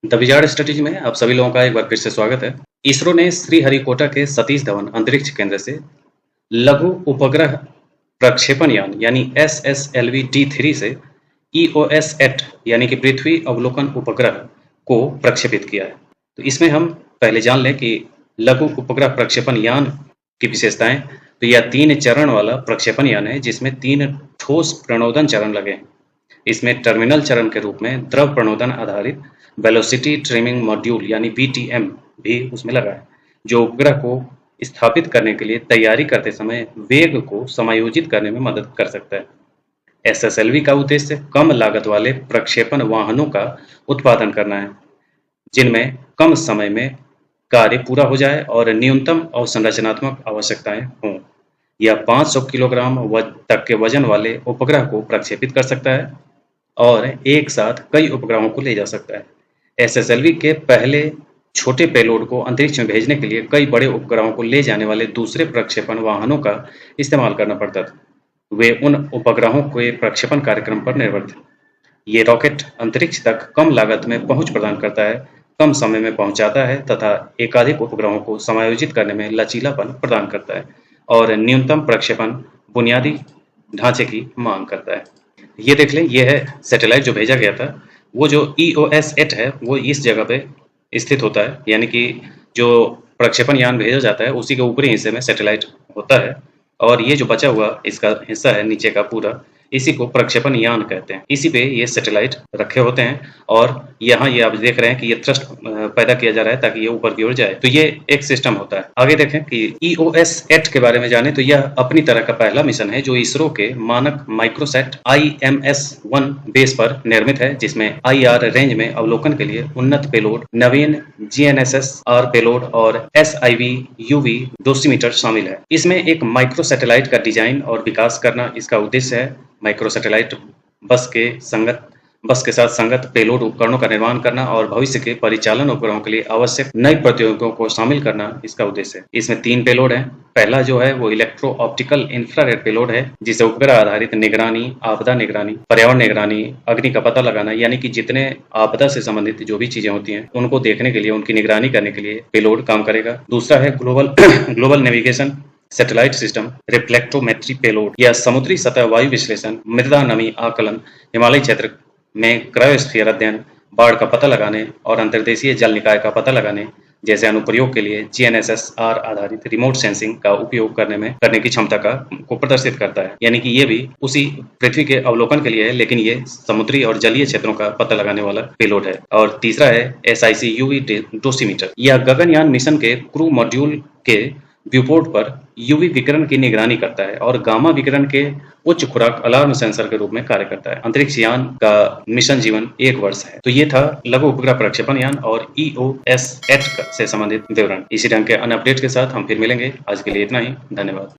The wizard strategy में आप सभी लोगों का एक बार फिर से स्वागत है। इसरो ने श्रीहरिकोटा के सतीश धवन अंतरिक्ष केंद्र से लघु उपग्रह प्रक्षेपण यान यानी SSLV-D3 से EOS-8 यानी कि पृथ्वी अवलोकन उपग्रह को प्रक्षेपित किया है। तो इसमें हम पहले जान लें कि लघु उपग्रह प्रक्षेपण यान की विशेषताएं। तो यह 3 चरण वाला प्रक्षेपण यान है जिसमें 3 ठोस प्रणोदन चरण लगे हैं। इसमें टर्मिनल चरण के रूप में द्रव प्रणोदन आधारित वेलोसिटी ट्रिमिंग मॉड्यूल यानी VTM भी उसमें लगा है, जो उपग्रह को स्थापित करने के लिए तैयारी करते समय वेग को समायोजित करने में मदद कर सकता है। SSLV का उद्देश्य कम लागत वाले प्रक्षेपण वाहनों का उत्पादन करना है, जिनमें कम समय में कार्य पूरा हो जाए और न्यूनतम अवसंरचनात्मक आवश्यकताएं हों। यह 500 किलोग्राम तक के वजन वाले उपग्रह को प्रक्षेपित कर सकता है और एक साथ कई उपग्रहों को ले जा सकता है। SSLV के पहले छोटे पेलोड को अंतरिक्ष में भेजने के लिए कई बड़े उपग्रहों को ले जाने वाले दूसरे प्रक्षेपण वाहनों का इस्तेमाल करना पड़ता था। वे उन उपग्रहों के प्रक्षेपण कार्यक्रम पर निर्भर थे। ये रॉकेट अंतरिक्ष तक कम लागत में पहुंच प्रदान करता है, कम समय में पहुंचाता है तथा एकाधिक उपग्रहों को समायोजित करने में लचीलापन प्रदान करता है और न्यूनतम प्रक्षेपण बुनियादी ढांचे की मांग करता है। ये देख लें, ये है सैटेलाइट जो भेजा गया था। वो जो EOS-8 है वो इस जगह पे स्थित होता है, यानी कि जो प्रक्षेपण यान भेजा जाता है उसी के ऊपरी हिस्से में सैटेलाइट होता है और ये जो बचा हुआ इसका हिस्सा है नीचे का पूरा, इसी को प्रक्षेपण यान कहते हैं। इसी पे ये सैटेलाइट रखे होते हैं और यहाँ ये आप देख रहे हैं कि ये थ्रस्ट पैदा किया जा रहा है ताकि ये ऊपर की ओर जाए। तो ये एक सिस्टम होता है। आगे देखें कि EOS-8 के बारे में जाने तो यह अपनी तरह का पहला मिशन है जो इसरो के मानक माइक्रोसैट IMS-1 बेस पर निर्मित है, जिसमें IR रेंज में अवलोकन के लिए उन्नत पेलोड, नवीन GNSS-R पेलोड और SIV UV डोसीमीटर शामिल है। इसमें एक माइक्रो सैटेलाइट का डिजाइन और विकास करना इसका उद्देश्य है। माइक्रो सैटेलाइट बस के साथ संगत पेलोड उपकरणों का निर्माण करना और भविष्य के परिचालन उपग्रहों के लिए आवश्यक नई प्रौद्योगिकियों को शामिल करना इसका उद्देश्य है। इसमें 3 पेलोड हैं। पहला जो है वो इलेक्ट्रो ऑप्टिकल इंफ्रारेड पेलोड है, जिसे उपग्रह आधारित निगरानी, आपदा निगरानी, पर्यावरण निगरानी, अग्नि का पता लगाना, यानी कि जितने आपदा से संबंधित जो भी चीजें होती हैं उनको देखने के लिए, उनकी निगरानी करने के लिए पेलोड काम करेगा। दूसरा है global navigation satellite system reflectometry payload. यह समुद्री सतह वायु विश्लेषण, मृदा नमी आकलन, हिमालय क्षेत्र में क्रायोस्फीयर अध्ययन, बाढ़ का पता लगाने और अंतर्देशीय जल निकाय का पता लगाने जैसे अनुप्रयोग के लिए GNSS-R आधारित रिमोट सेंसिंग का उपयोग करने की क्षमता को प्रदर्शित करता है। यानी कि ये भी उसी पृथ्वी के अवलोकन के लिए है, लेकिन ये समुद्री और जलीय क्षेत्रों का पता लगाने वाला पेलोड है। और तीसरा है SIC UV डोसीमीटर। यह गगनयान मिशन के क्रू मॉड्यूल के व्यूपोर्ट पर UV विकिरण की निगरानी करता है और गामा विकिरण के उच्च खुराक अलार्म सेंसर के रूप में कार्य करता है। अंतरिक्ष यान का मिशन जीवन 1 वर्ष है। तो ये था लघु उपग्रह प्रक्षेपण यान और EOS-8 से संबंधित विवरण। इसी ढंग के अन्य अपडेट के साथ हम फिर मिलेंगे। आज के लिए इतना ही। धन्यवाद।